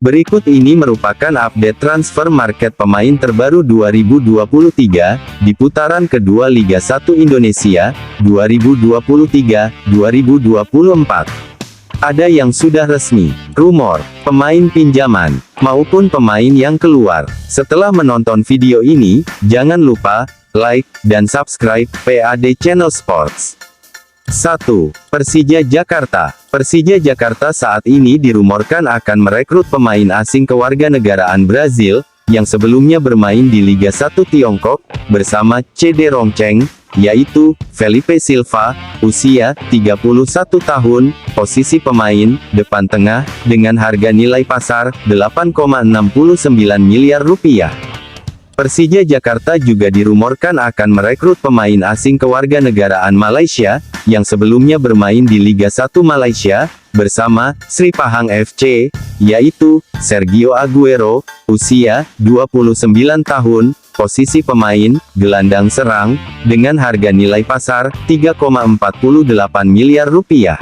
Berikut ini merupakan update transfer market pemain terbaru 2023, di putaran kedua Liga 1 Indonesia, 2023-2024. Ada yang sudah resmi, rumor, pemain pinjaman, maupun pemain yang keluar. Setelah menonton video ini, jangan lupa, like, dan subscribe, PAD Channel Sports. 1. Persija Jakarta. Persija Jakarta saat ini dirumorkan akan merekrut pemain asing kewarganegaraan Brazil, yang sebelumnya bermain di Liga 1 Tiongkok, bersama CD Rongcheng, yaitu Felipe Silva, usia 31 tahun, posisi pemain, depan tengah, dengan harga nilai pasar, 8,69 miliar rupiah. Persija Jakarta juga dirumorkan akan merekrut pemain asing kewarganegaraan Malaysia, yang sebelumnya bermain di Liga 1 Malaysia, bersama Sri Pahang FC, yaitu Sergio Aguero, usia 29 tahun, posisi pemain, gelandang serang, dengan harga nilai pasar, 3,48 miliar rupiah.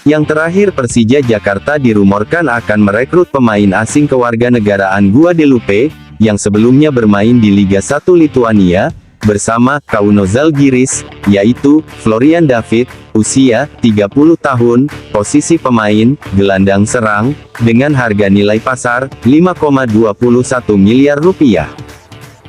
Yang terakhir, Persija Jakarta dirumorkan akan merekrut pemain asing kewarganegaraan Guadeloupe, yang sebelumnya bermain di Liga 1 Lituania, bersama Kauno Žalgiris, yaitu Florian David, usia 30 tahun, posisi pemain, gelandang serang, dengan harga nilai pasar, 5,21 miliar rupiah.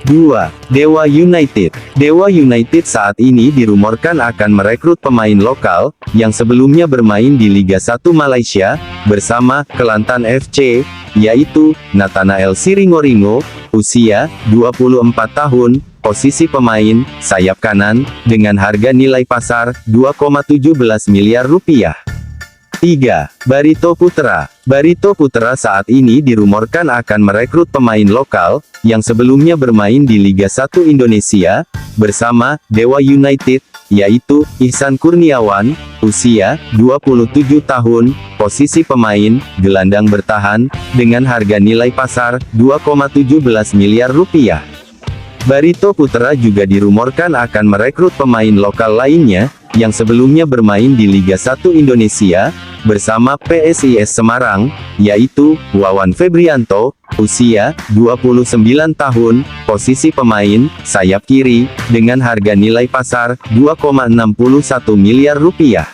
2. Dewa United. Dewa United saat ini dirumorkan akan merekrut pemain lokal, yang sebelumnya bermain di Liga 1 Malaysia, bersama Kelantan FC, yaitu Nathanael Sringoringo, usia 24 tahun, posisi pemain, sayap kanan, dengan harga nilai pasar, 2,17 miliar rupiah. 3. Barito Putra. Barito Putra saat ini dirumorkan akan merekrut pemain lokal, yang sebelumnya bermain di Liga 1 Indonesia, bersama Dewa United, yaitu Ihsan Kurniawan, usia 27 tahun, posisi pemain, gelandang bertahan, dengan harga nilai pasar, 2,17 miliar rupiah. Barito Putra juga dirumorkan akan merekrut pemain lokal lainnya, yang sebelumnya bermain di Liga 1 Indonesia, bersama PSIS Semarang, yaitu Wawan Febrianto, usia 29 tahun, posisi pemain, sayap kiri, dengan harga nilai pasar, 2,61 miliar rupiah.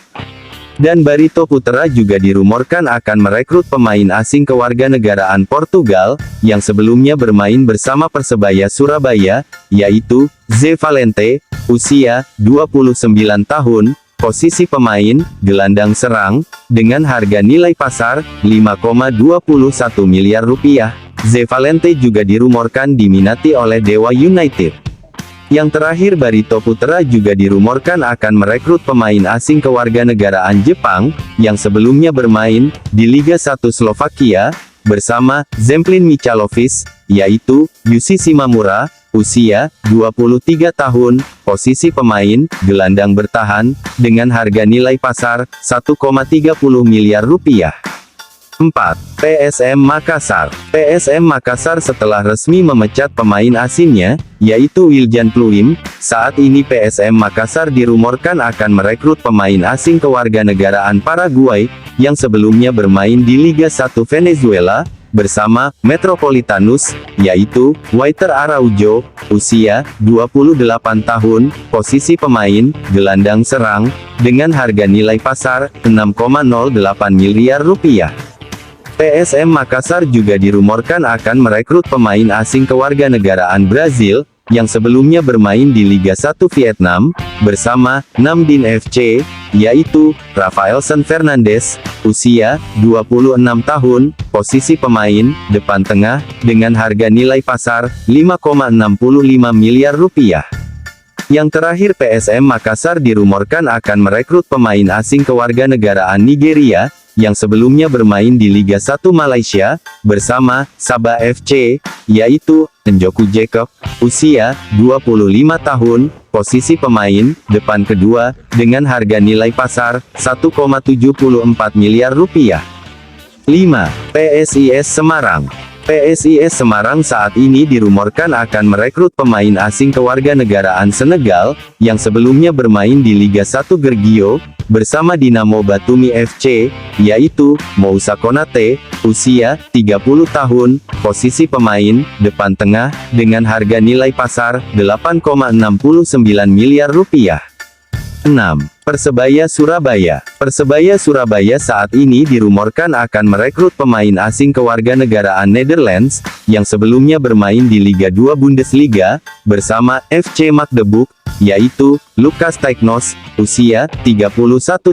Dan Barito Putra juga dirumorkan akan merekrut pemain asing kewarganegaraan Portugal, yang sebelumnya bermain bersama Persebaya Surabaya, yaitu Zé Valente, usia 29 tahun, posisi pemain, gelandang serang, dengan harga nilai pasar, 5,21 miliar rupiah. Zé Valente juga dirumorkan diminati oleh Dewa United. Yang terakhir, Barito Putra juga dirumorkan akan merekrut pemain asing kewarganegaraan Jepang, yang sebelumnya bermain di Liga 1 Slovakia, bersama Zemplin Michalovic, yaitu Yusi Shimamura, usia 23 tahun, posisi pemain, gelandang bertahan, dengan harga nilai pasar, 1,30 miliar rupiah. 4. PSM Makassar. PSM Makassar setelah resmi memecat pemain asingnya, yaitu Wiljan Pluim, saat ini PSM Makassar dirumorkan akan merekrut pemain asing kewarganegaraan Paraguay, yang sebelumnya bermain di Liga 1 Venezuela, bersama Metropolitanus, yaitu Walter Araujo, usia 28 tahun, posisi pemain, gelandang serang, dengan harga nilai pasar, 6,08 miliar rupiah. PSM Makassar juga dirumorkan akan merekrut pemain asing kewarganegaraan Brazil, yang sebelumnya bermain di Liga 1 Vietnam, bersama Nam Dinh FC, yaitu Rafaelson Fernandes, usia 26 tahun, posisi pemain, depan tengah, dengan harga nilai pasar, 5,65 miliar rupiah. Yang terakhir, PSM Makassar dirumorkan akan merekrut pemain asing kewarganegaraan Nigeria, yang sebelumnya bermain di Liga 1 Malaysia, bersama Sabah FC, yaitu Njoku Jacob, usia 25 tahun, posisi pemain, depan kedua, dengan harga nilai pasar, 1,74 miliar rupiah. 5. PSIS Semarang. PSIS Semarang saat ini dirumorkan akan merekrut pemain asing kewarganegaraan Senegal, yang sebelumnya bermain di Liga 1 Gergio, bersama Dinamo Batumi FC, yaitu Moussa Konate, usia 30 tahun, posisi pemain depan tengah, dengan harga nilai pasar 8,69 miliar rupiah. 6. Persebaya Surabaya. Persebaya Surabaya saat ini dirumorkan akan merekrut pemain asing kewarganegaraan Netherlands, yang sebelumnya bermain di Liga 2 Bundesliga, bersama FC Magdeburg, yaitu Lucas Teiknos, usia 31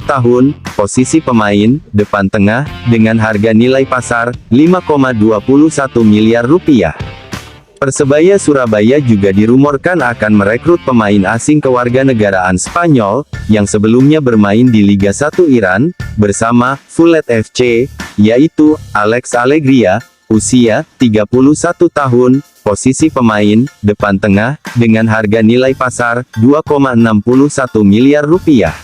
tahun, posisi pemain depan tengah, dengan harga nilai pasar 5,21 miliar rupiah. Persebaya Surabaya juga dirumorkan akan merekrut pemain asing kewarganegaraan Spanyol, yang sebelumnya bermain di Liga 1 Iran, bersama Fulham FC, yaitu Alex Alegria, usia 31 tahun, posisi pemain depan tengah, dengan harga nilai pasar 2,61 miliar rupiah.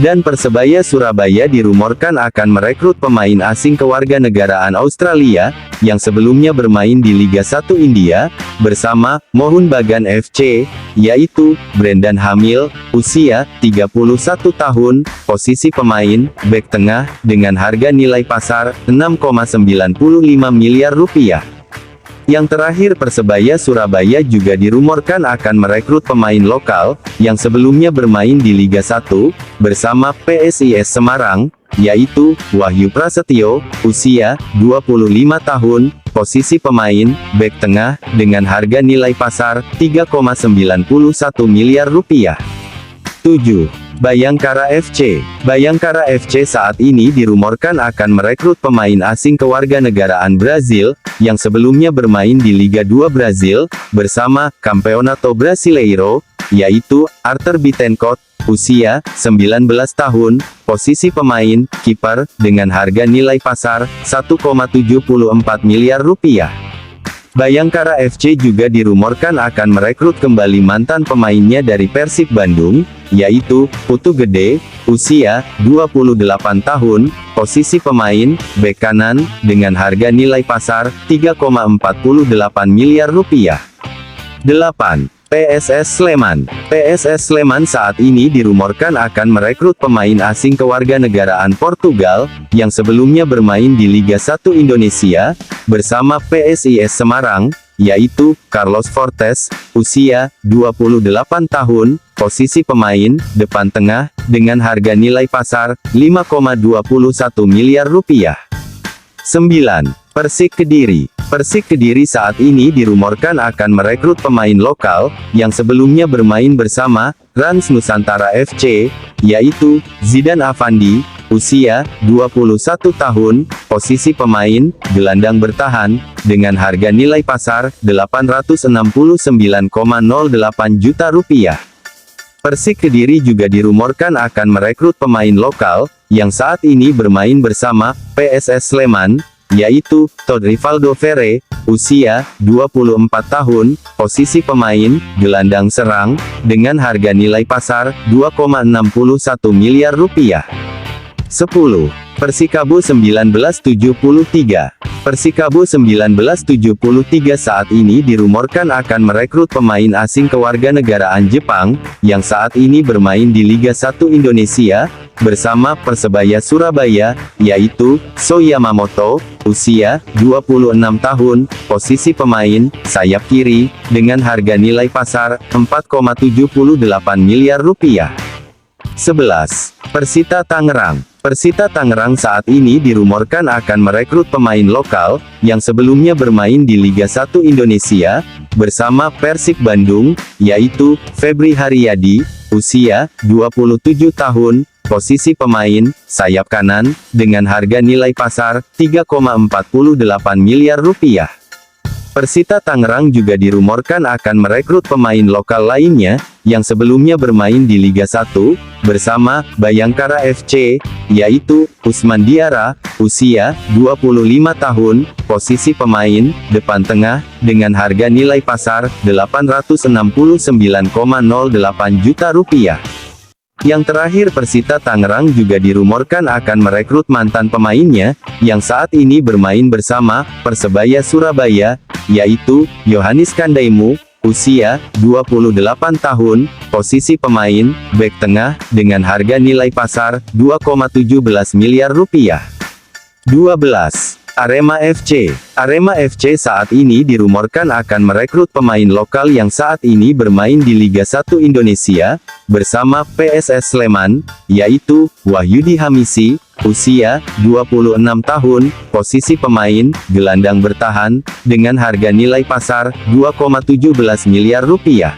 Dan Persebaya Surabaya dirumorkan akan merekrut pemain asing kewarganegaraan Australia, yang sebelumnya bermain di Liga 1 India, bersama Mohun Bagan FC, yaitu Brendan Hamil, usia 31 tahun, posisi pemain bek tengah, dengan harga nilai pasar 6,95 miliar rupiah. Yang terakhir, Persebaya Surabaya juga dirumorkan akan merekrut pemain lokal, yang sebelumnya bermain di Liga 1, bersama PSIS Semarang, yaitu Wahyu Prasetyo, usia 25 tahun, posisi pemain bek tengah, dengan harga nilai pasar 3,91 miliar rupiah. 7. Bayangkara FC. Bayangkara FC saat ini dirumorkan akan merekrut pemain asing kewarganegaraan Brazil, yang sebelumnya bermain di Liga 2 Brazil, bersama Campeonato Brasileiro, yaitu Arthur Bittencourt, usia 19 tahun, posisi pemain kiper, dengan harga nilai pasar 1,74 miliar rupiah. Bayangkara FC juga dirumorkan akan merekrut kembali mantan pemainnya dari Persib Bandung, yaitu Putu Gede, usia 28 tahun, posisi pemain bek kanan, dengan harga nilai pasar 3,48 miliar rupiah. 8. PSS Sleman. PSS Sleman saat ini dirumorkan akan merekrut pemain asing kewarganegaraan Portugal, yang sebelumnya bermain di Liga 1 Indonesia, bersama PSIS Semarang, yaitu Carlos Fortes, usia 28 tahun, posisi pemain depan tengah, dengan harga nilai pasar 5,21 miliar rupiah. 9. Persik Kediri. Persik Kediri saat ini dirumorkan akan merekrut pemain lokal, yang sebelumnya bermain bersama Rans Nusantara FC, yaitu Zidan Afandi, usia 21 tahun, posisi pemain gelandang bertahan, dengan harga nilai pasar 869,08 juta rupiah. Persik Kediri juga dirumorkan akan merekrut pemain lokal, yang saat ini bermain bersama PSS Sleman, yaitu Todd Rivaldo Ferre, usia 24 tahun, posisi pemain gelandang serang, dengan harga nilai pasar 2,61 miliar rupiah. 10. Persikabo 1973. Persikabo 1973 saat ini dirumorkan akan merekrut pemain asing kewarganegaraan Jepang, yang saat ini bermain di Liga 1 Indonesia, bersama Persebaya Surabaya, yaitu So Yamamoto, usia 26 tahun, posisi pemain sayap kiri, dengan harga nilai pasar 4,78 miliar rupiah. 11. Persita Tangerang. Persita Tangerang saat ini dirumorkan akan merekrut pemain lokal, yang sebelumnya bermain di Liga 1 Indonesia, bersama Persik Bandung, yaitu Febri Haryadi, usia 27 tahun, posisi pemain sayap kanan, dengan harga nilai pasar 3,48 miliar rupiah. Persita Tangerang juga dirumorkan akan merekrut pemain lokal lainnya, yang sebelumnya bermain di Liga 1, bersama Bayangkara FC, yaitu Usman Diarra, usia 25 tahun, posisi pemain depan tengah, dengan harga nilai pasar 869,08 juta rupiah. Yang terakhir, Persita Tangerang juga dirumorkan akan merekrut mantan pemainnya, yang saat ini bermain bersama Persebaya Surabaya, yaitu Yohanis Kandaimu, usia 28 tahun, posisi pemain bek tengah, dengan harga nilai pasar 2,17 miliar rupiah. 12. Arema FC. Arema FC saat ini dirumorkan akan merekrut pemain lokal yang saat ini bermain di Liga 1 Indonesia, bersama PSS Sleman, yaitu Wahyudi Hamisi, usia 26 tahun, posisi pemain gelandang bertahan, dengan harga nilai pasar 2,17 miliar rupiah.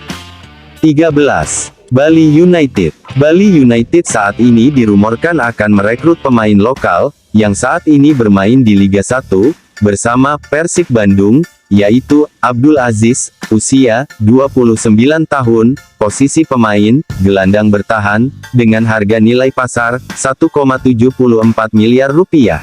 13. Bali United. Bali United saat ini dirumorkan akan merekrut pemain lokal, yang saat ini bermain di Liga 1, bersama Persik Bandung, yaitu Abdul Aziz, usia 29 tahun, posisi pemain gelandang bertahan, dengan harga nilai pasar 1,74 miliar rupiah.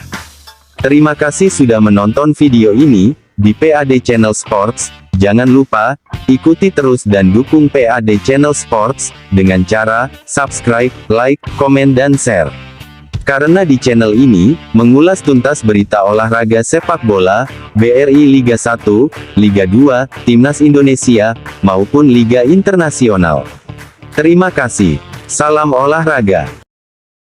Terima kasih sudah menonton video ini di PAD Channel Sports. Jangan lupa ikuti terus dan dukung PAD Channel Sports dengan cara subscribe, like, komen dan share. Karena di channel ini mengulas tuntas berita olahraga sepak bola, BRI Liga 1, Liga 2, Timnas Indonesia, maupun Liga Internasional. Terima kasih. Salam olahraga.